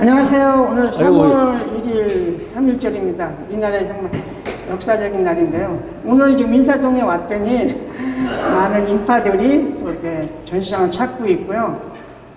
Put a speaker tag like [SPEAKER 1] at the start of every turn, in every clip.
[SPEAKER 1] 안녕하세요. 오늘
[SPEAKER 2] 아이고.
[SPEAKER 1] 3월 1일 3.1절입니다. 우리나라의 정말 역사적인 날인데요. 오늘 지금 인사동에 왔더니 많은 인파들이 또 이렇게 전시장을 찾고 있고요.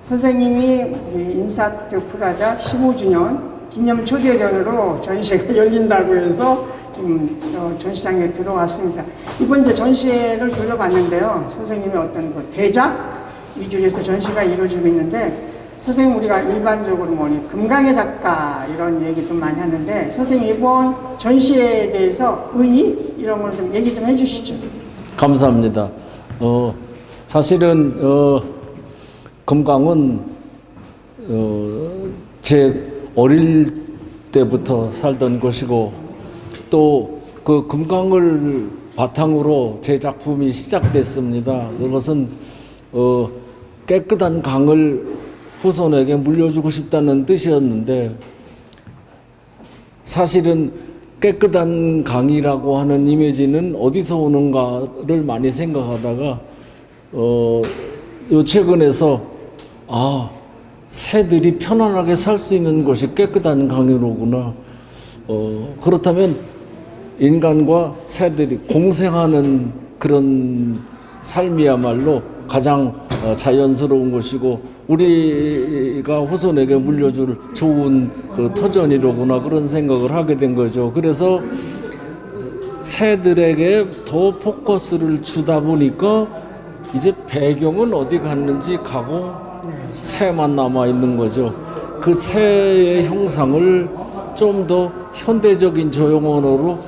[SPEAKER 1] 선생님이 인사트 프라자 15주년 기념 초대전으로 전시회가 열린다고 해서 지금 전시장에 들어왔습니다. 이번 이제 전시회를 둘러봤는데요. 선생님의 어떤 대작 위주로 해서 전시가 이루어지고 있는데, 선생님 우리가 일반적으로 금강의 작가 이런 얘기 좀 많이 하는데, 선생님 이번 전시회에 대해서 의의 이런 걸 좀 얘기 좀 해주시죠.
[SPEAKER 2] 감사합니다. 사실은 금강은 제 어릴 때부터 살던 곳이고, 또 그 금강을 바탕으로 제 작품이 시작됐습니다. 그것은 깨끗한 강을 후손에게 물려주고 싶다는 뜻이었는데, 사실은 깨끗한 강이라고 하는 이미지는 어디서 오는가를 많이 생각하다가 요 최근에서 새들이 편안하게 살 수 있는 곳이 깨끗한 강이로구나. 그렇다면 인간과 새들이 공생하는 그런 삶이야말로 가장 자연스러운 것이고, 우리가 후손에게 물려줄 좋은 그 터전이로구나, 그런 생각을 하게 된 거죠. 그래서 새들에게 더 포커스를 주다 보니까 이제 배경은 어디 갔는지 가고 새만 남아 있는 거죠. 그 새의 형상을 좀 더 현대적인 조형 언어로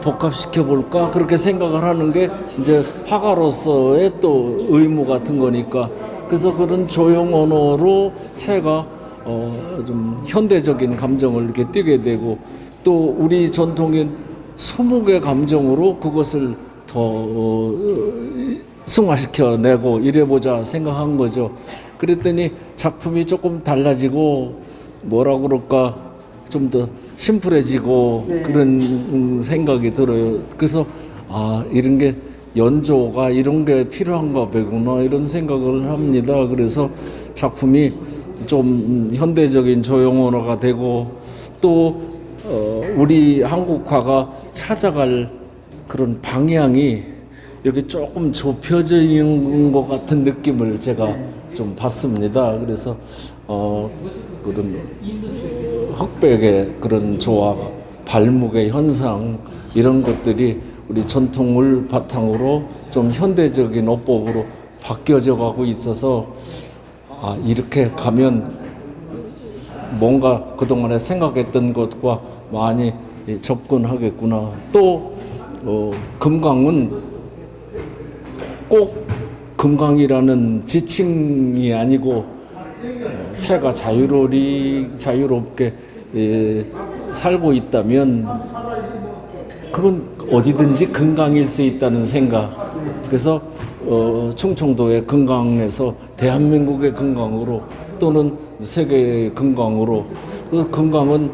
[SPEAKER 2] 복합시켜 볼까, 그렇게 생각을 하는 게 이제 화가로서의 또 의무 같은 거니까. 그래서 그런 조형 언어로 새가 좀 현대적인 감정을 이렇게 띠게 되고, 또 우리 전통인 수묵의 감정으로 그것을 더 승화시켜 내고 이래보자 생각한 거죠. 그랬더니 작품이 조금 달라지고, 뭐라 그럴까, 좀 더 심플해지고, 네. 그런 생각이 들어요. 그래서 이런 게 연조가 이런 게 필요한가 보구나, 이런 생각을 합니다. 그래서 작품이 좀 현대적인 조형 언어가 되고, 또 우리 한국화가 찾아갈 그런 방향이 여기 조금 좁혀져 있는 것 같은 느낌을 제가 좀 받습니다. 그래서 그런 흑백의 그런 조화, 발목의 현상, 이런 것들이 우리 전통을 바탕으로 좀 현대적인 어법으로 바뀌어져 가고 있어서, 이렇게 가면 뭔가 그동안에 생각했던 것과 많이 접근하겠구나. 또 금강은 꼭 금강이라는 지칭이 아니고, 새가 자유롭게 살고 있다면 그건 어디든지 금강일 수 있다는 생각. 그래서 충청도의 금강에서 대한민국의 금강으로, 또는 세계의 금강으로, 그 금강은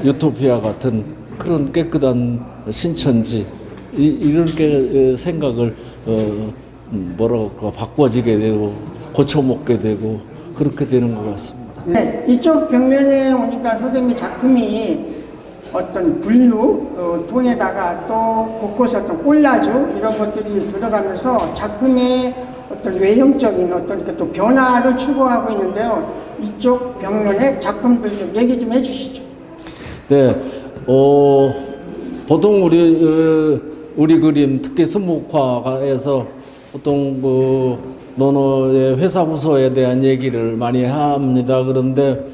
[SPEAKER 2] 유토피아 같은 그런 깨끗한 신천지, 이렇게 생각을 바꿔지게 되고 고쳐먹게 되고 그렇게 되는 것 같습니다.
[SPEAKER 1] 네, 이쪽 벽면에 오니까 선생님의 작품이 어떤 블루 톤에다가 또 곳곳에 어떤 콜라주 이런 것들이 들어가면서 작품의 어떤 외형적인 어떤 이렇게 또 변화를 추구하고 있는데요. 이쪽 벽면의 작품들 좀 얘기 좀 해주시죠.
[SPEAKER 2] 네, 보통 우리 그림, 특히 수묵화에서 보통 논어의 회사우소에 대한 얘기를 많이 합니다. 그런데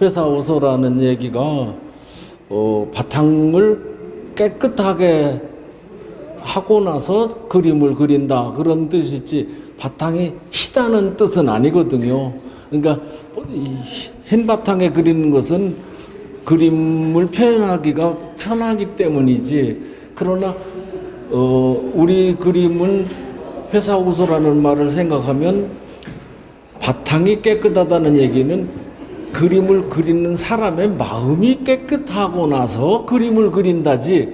[SPEAKER 2] 회사우소라는 얘기가 바탕을 깨끗하게 하고 나서 그림을 그린다, 그런 뜻이지 바탕이 희다는 뜻은 아니거든요. 그러니까 흰 바탕에 그리는 것은 그림을 표현하기가 편하기 때문이지, 그러나 우리 그림은 회사우소라는 말을 생각하면 바탕이 깨끗하다는 얘기는 그림을 그리는 사람의 마음이 깨끗하고 나서 그림을 그린다지,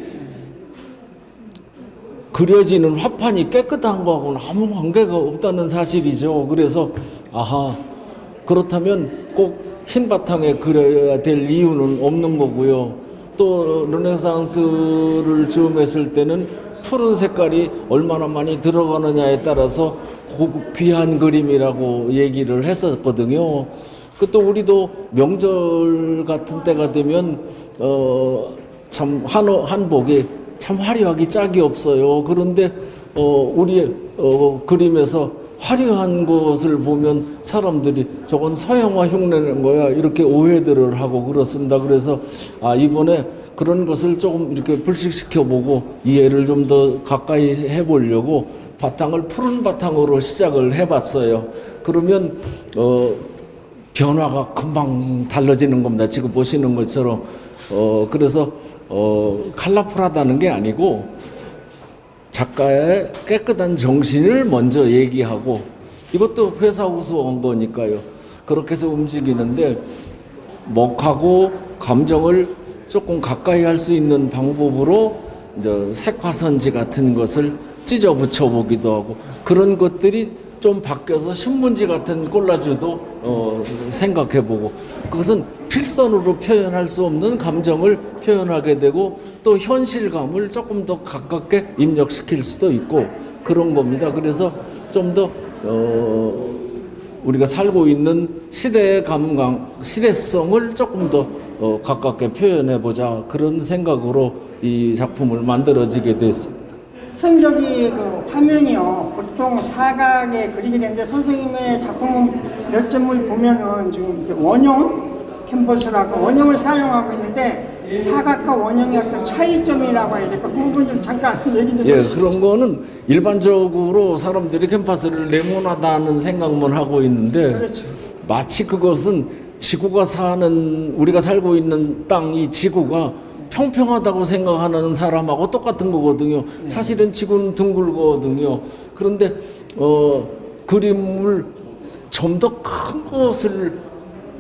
[SPEAKER 2] 그려지는 화판이 깨끗한 거하고는 아무 관계가 없다는 사실이죠. 그래서 그렇다면 꼭 흰 바탕에 그려야 될 이유는 없는 거고요. 또 르네상스를 즈음했을 때는 푸른 색깔이 얼마나 많이 들어가느냐에 따라서 고급 귀한 그림이라고 얘기를 했었거든요. 그 또 우리도 명절 같은 때가 되면 참 한복이 참 화려하기 짝이 없어요. 그런데 우리 그림에서 화려한 것을 보면 사람들이 저건 서양화 흉내낸 거야 이렇게 오해들을 하고 그렇습니다. 그래서 이번에 그런 것을 조금 이렇게 불식시켜 보고 이해를 좀 더 가까이 해보려고 바탕을 푸른 바탕으로 시작을 해봤어요. 그러면 변화가 금방 달라지는 겁니다. 지금 보시는 것처럼 그래서 컬러풀하다는 게 아니고 작가의 깨끗한 정신을 먼저 얘기하고 이것도 회사 우수한 거니까요. 그렇게 해서 움직이는데 먹하고 감정을 조금 가까이 할 수 있는 방법으로 이제 색화선지 같은 것을 찢어 붙여 보기도 하고 그런 것들이 좀 바뀌어서 신문지 같은 콜라주도 생각해 보고 그것은 필선으로 표현할 수 없는 감정을 표현하게 되고 또 현실감을 조금 더 가깝게 입력시킬 수도 있고 그런 겁니다. 그래서 좀 더 우리가 살고 있는 시대의 시대성을 조금 더 가깝게 표현해 보자 그런 생각으로 이 작품을 만들어지게 됐습니다.
[SPEAKER 1] 선생님 그 화면이요 보통 사각에 그리게 되는데 선생님의 작품 몇 점을 보면은 지금 이렇게 원형 캔버스라고 원형을 사용하고 있는데 사각과 원형의 어떤 차이점이라고 해야 될까? 그 부분 좀 잠깐 얘기 좀 해주시죠.
[SPEAKER 2] 그런 거는 일반적으로 사람들이 캠퍼스를 네모나다는 생각만 하고 있는데
[SPEAKER 1] 그렇죠.
[SPEAKER 2] 마치 그것은 지구가 사는 우리가 살고 있는 땅 이 지구가 평평하다고 생각하는 사람하고 똑같은 거거든요. 사실은 지구는 둥글거든요. 그런데 그림을 좀 더 큰 것을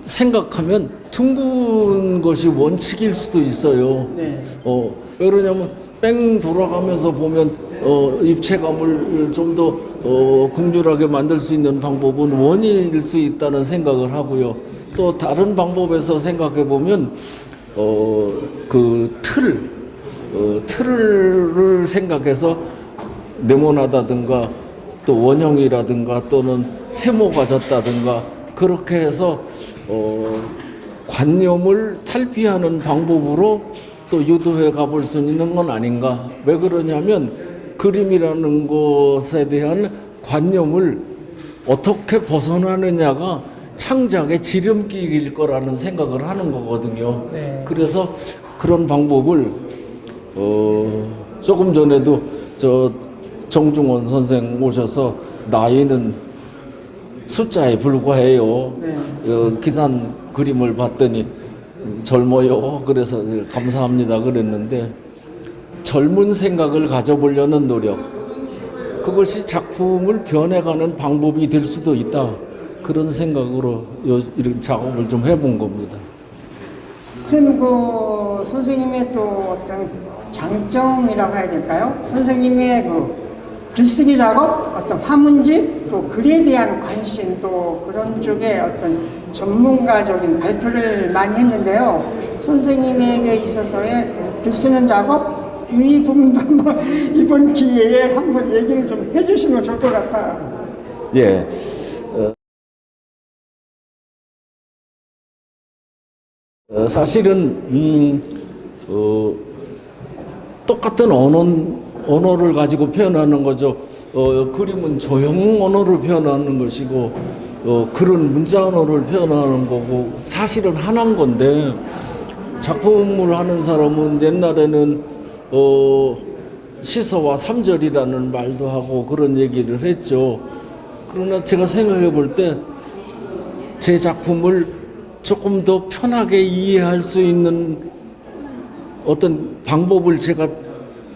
[SPEAKER 2] 생각하면 둥근 것이 원칙일 수도 있어요.
[SPEAKER 1] 네.
[SPEAKER 2] 왜 그러냐면 뺑 돌아가면서 보면 입체감을 좀 더 극률하게 만들 수 있는 방법은 원일 수 있다는 생각을 하고요. 또 다른 방법에서 생각해 보면 그 틀을 생각해서 네모나다든가 또 원형이라든가 또는 세모가 졌다든가 그렇게 해서 관념을 탈피하는 방법으로 또 유도해 가볼 수 있는 건 아닌가. 왜 그러냐면 그림이라는 것에 대한 관념을 어떻게 벗어나느냐가 창작의 지름길일 거라는 생각을 하는 거거든요.
[SPEAKER 1] 네.
[SPEAKER 2] 그래서 그런 방법을 조금 전에도 저 정중원 선생 오셔서 나이는 숫자에 불과해요.
[SPEAKER 1] 네.
[SPEAKER 2] 기산 그림을 봤더니 젊어요. 그래서 감사합니다 그랬는데 젊은 생각을 가져보려는 노력 그것이 작품을 변해가는 방법이 될 수도 있다. 그런 생각으로 이런 작업을 좀 해본 겁니다.
[SPEAKER 1] 선생님, 선생님의 또 어떤 장점이라고 해야 될까요? 선생님의 글쓰기 작업, 어떤 화문집, 또 글에 대한 관심, 또 그런 쪽에 어떤 전문가적인 발표를 많이 했는데요. 선생님에게 있어서의 글 쓰는 작업, 이 부분도 한번 이번 기회에 한번 얘기를 좀 해주시면 좋을 것 같아요.
[SPEAKER 2] 예. 사실은 똑같은 언어를 가지고 표현하는 거죠. 그림은 조형 언어를 표현하는 것이고 글은 문자 언어를 표현하는 거고 사실은 하나인 건데 작품을 하는 사람은 옛날에는 시서와 삼절이라는 말도 하고 그런 얘기를 했죠. 그러나 제가 생각해 볼 때 제 작품을 조금 더 편하게 이해할 수 있는 어떤 방법을 제가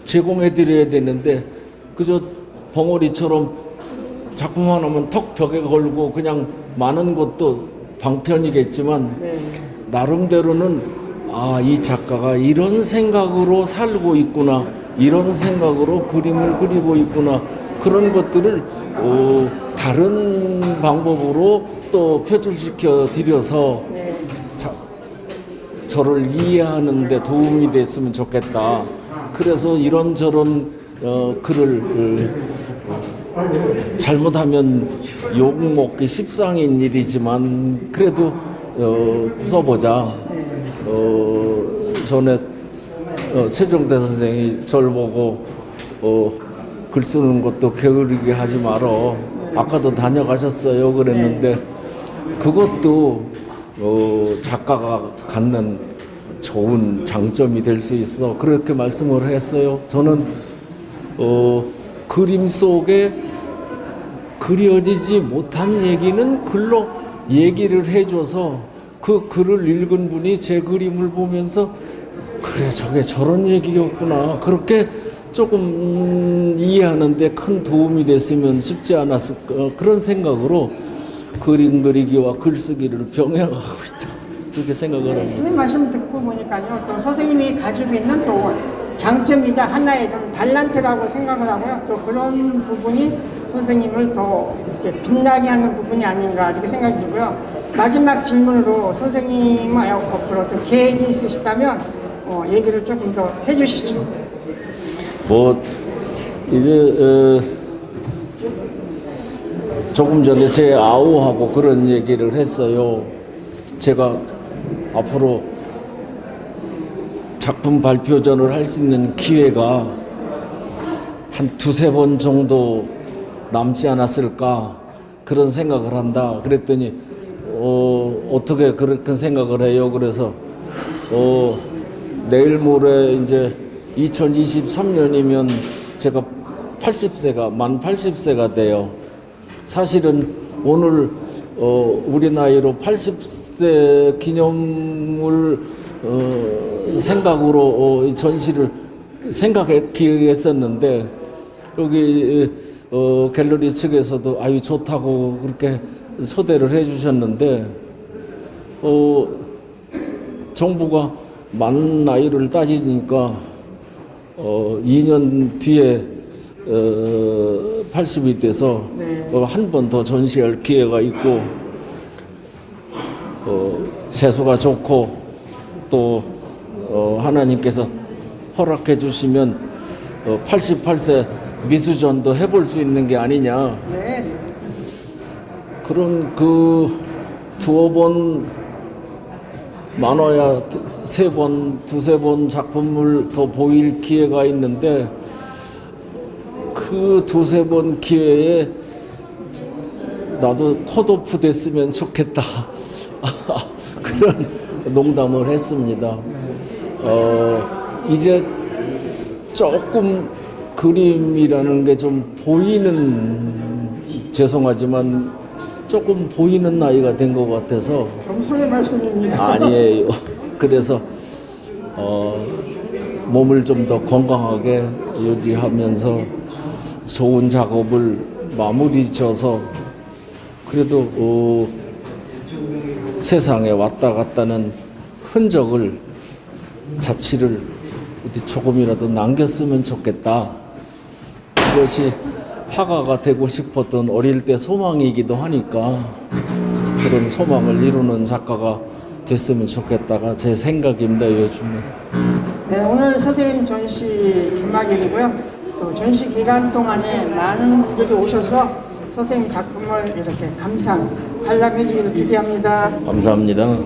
[SPEAKER 2] 제공해 드려야 되는데 그저 벙어리처럼 작품 하나만 턱 벽에 걸고 그냥 많은 것도 방편이겠지만
[SPEAKER 1] 네.
[SPEAKER 2] 나름대로는 이 작가가 이런 생각으로 살고 있구나 이런 생각으로 그림을 그리고 있구나 그런 것들을 다른 방법으로 또 표출시켜 드려서
[SPEAKER 1] 네.
[SPEAKER 2] 저를 이해하는 데 도움이 됐으면 좋겠다. 그래서 이런저런 글을 잘못하면 욕먹기 십상인 일이지만 그래도 써보자. 전에 최종대 선생이 저를 보고 글 쓰는 것도 게으르게 하지 말어. 아까도 다녀가셨어요. 그랬는데 그것도 작가가 갖는 좋은 장점이 될 수 있어. 그렇게 말씀을 했어요. 저는 그림 속에 그려지지 못한 얘기는 글로 얘기를 해줘서 그 글을 읽은 분이 제 그림을 보면서 그래 저게 저런 얘기였구나 그렇게 조금 이해하는데 큰 도움이 됐으면 쉽지 않았을까 그런 생각으로 그림 그리기와 글쓰기를 병행하고 있다 그렇게 생각을 합니다.
[SPEAKER 1] 선생님 말씀 듣고 보니까요, 또 선생님이 가지고 있는 또 장점이자 하나의 좀 달란트라고 생각을 하고요. 또 그런 부분이 선생님을 더 이렇게 빛나게 하는 부분이 아닌가 이렇게 생각이 들고요. 마지막 질문으로 선생님 앞으로 어떤 계획이 있으시다면 얘기를 조금 더 해주시죠.
[SPEAKER 2] 뭐 이제 조금 전에 제 아우하고 그런 얘기를 했어요. 제가 앞으로 작품 발표전을 할 수 있는 기회가 한 두세 번 정도 남지 않았을까 그런 생각을 한다. 그랬더니 어떻게 그렇게 생각을 해요? 그래서 내일 모레 이제 2023년이면 제가 만 80세가 돼요. 사실은 오늘 우리 나이로 80세 기념을 생각으로 전시를 기획했었는데 여기 갤러리 측에서도 아유 좋다고 그렇게 초대를 해주셨는데 정부가 만 나이를 따지니까 2년 뒤에 80이 돼서 한 번 더 전시할 기회가 있고 세수가 좋고 또 하나님께서 허락해 주시면 88세 미수전도 해볼 수 있는 게 아니냐.
[SPEAKER 1] 네.
[SPEAKER 2] 그런 두어 번 많아야 두세 번 작품을 더 보일 기회가 있는데 그 두세 번 기회에 나도 컷오프 됐으면 좋겠다. 그런 농담을 했습니다. 이제 조금 그림이라는 게 좀 죄송하지만 조금 보이는 나이가 된 것 같아서
[SPEAKER 1] 겸손의 말씀입니다.
[SPEAKER 2] 아니에요. 그래서 몸을 좀 더 건강하게 유지하면서 좋은 작업을 마무리 져서 그래도 세상에 왔다 갔다는 흔적을 자취를 어디 조금이라도 남겼으면 좋겠다. 그것이 화가가 되고 싶었던 어릴 때 소망이기도 하니까 그런 소망을 이루는 작가가 됐으면 좋겠다가 제 생각입니다. 요즘은.
[SPEAKER 1] 네, 오늘 선생님 전시 주막일이고요. 또 전시 기간 동안에 많은 분들이 오셔서 선생님 작품을 이렇게 관람해 주기를 기대합니다.
[SPEAKER 2] 감사합니다.